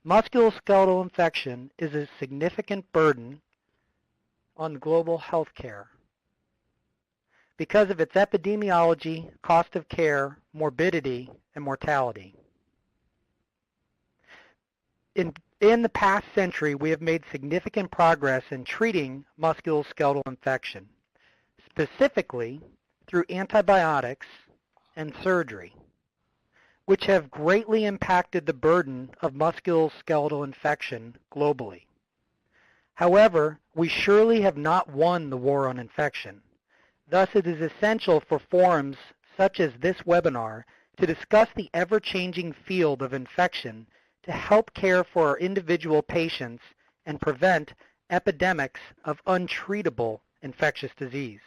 Musculoskeletal infection is a significant burden on global health care because of its epidemiology, cost of care, morbidity, and mortality. In the past century, we have made significant progress in treating musculoskeletal infection, specifically through antibiotics and surgery, which have greatly impacted the burden of musculoskeletal infection globally. However, we surely have not won the war on infection. Thus, it is essential for forums such as this webinar to discuss the ever-changing field of infection to help care for our individual patients and prevent epidemics of untreatable infectious disease.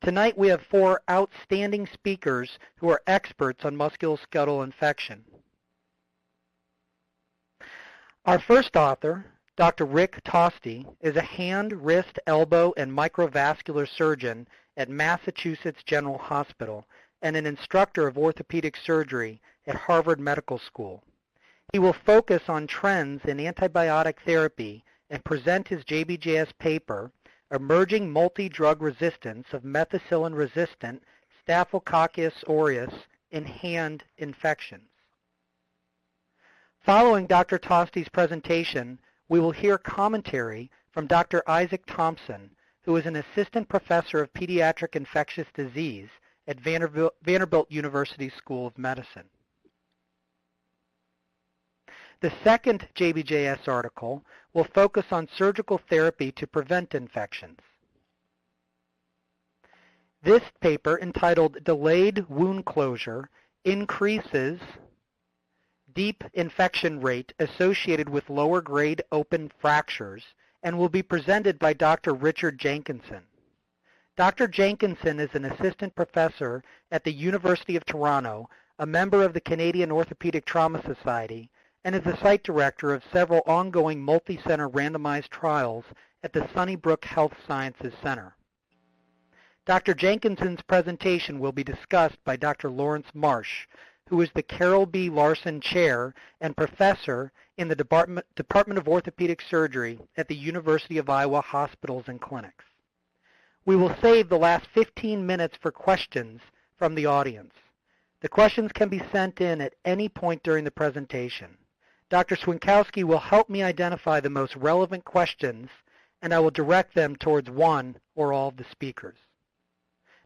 Tonight we have 4 outstanding speakers who are experts on musculoskeletal infection. Our first author, Dr. Rick Tosti, is a hand, wrist, elbow, and microvascular surgeon at Massachusetts General Hospital and an instructor of orthopedic surgery at Harvard Medical School. He will focus on trends in antibiotic therapy and present his JBJS paper, Emerging Multi-Drug Resistance of Methicillin-Resistant Staphylococcus aureus in Hand Infections. Following Dr. Tosti's presentation, we will hear commentary from Dr. Isaac Thomsen, who is an assistant professor of pediatric infectious disease at Vanderbilt University School of Medicine. The second JBJS article will focus on surgical therapy to prevent infections. This paper, entitled Delayed Wound Closure Increases Deep Infection Rate Associated with Lower Grade Open Fractures, and will be presented by Dr. Richard Jenkinson. Dr. Jenkinson is an assistant professor at the University of Toronto, a member of the Canadian Orthopedic Trauma Society, and is the site director of several ongoing multi-center randomized trials at the Sunnybrook Health Sciences Center. Dr. Jenkinson's presentation will be discussed by Dr. Lawrence Marsh, who is the Carol B. Larson Chair and Professor in the Department of Orthopedic Surgery at the University of Iowa Hospitals and Clinics. We will save the last 15 minutes for questions from the audience. The questions can be sent in at any point during the presentation. Dr. Schwenkowski will help me identify the most relevant questions, and I will direct them towards one or all of the speakers.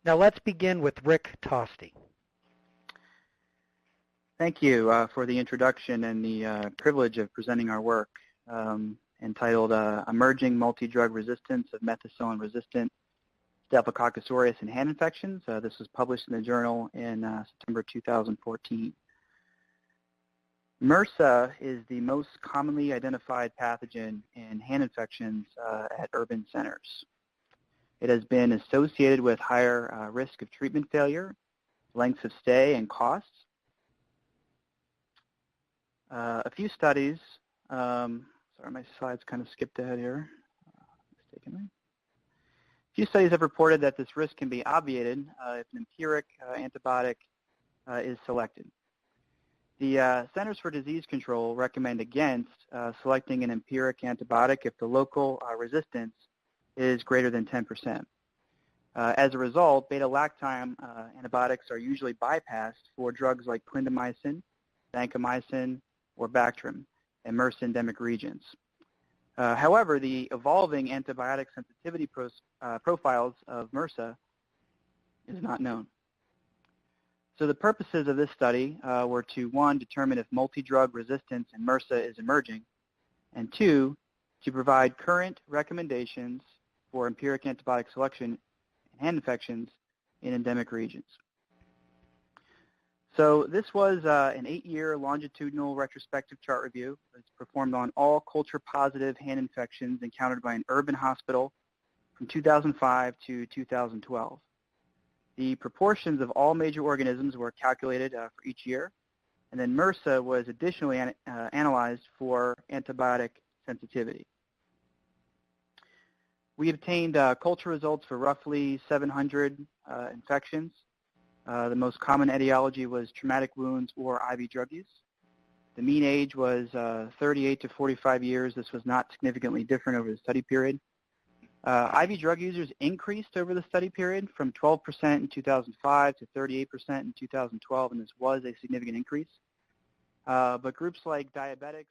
Now let's begin with Rick Tosti. Thank you for the introduction and the privilege of presenting our work entitled Emerging Multi-Drug Resistance of Methicillin-Resistant Staphylococcus aureus in Hand Infections. This was published in the journal in September 2014. MRSA is the most commonly identified pathogen in hand infections at urban centers. It has been associated with higher risk of treatment failure, lengths of stay, and costs. A few studies, sorry, my slides kind of skipped ahead here, mistakenly. A few studies have reported that this risk can be obviated if an empiric antibiotic is selected. The Centers for Disease Control recommend against selecting an empiric antibiotic if the local resistance is greater than 10%. As a result, beta-lactam antibiotics are usually bypassed for drugs like clindamycin, vancomycin, or Bactrim in MRSA endemic regions. However, the evolving antibiotic sensitivity profiles of MRSA is not known. So the purposes of this study were to, 1, determine if multi-drug resistance in MRSA is emerging, and 2, to provide current recommendations for empiric antibiotic selection in hand infections in endemic regions. So this was an 8-year longitudinal retrospective chart review. It's performed on all culture-positive hand infections encountered by an urban hospital from 2005 to 2012. The proportions of all major organisms were calculated for each year, and then MRSA was additionally analyzed for antibiotic sensitivity. We obtained culture results for roughly 700 infections. The most common etiology was traumatic wounds or IV drug use. The mean age was 38 to 45 years. This was not significantly different over the study period. IV drug users increased over the study period from 12% in 2005 to 38% in 2012, and this was a significant increase. But groups like diabetics,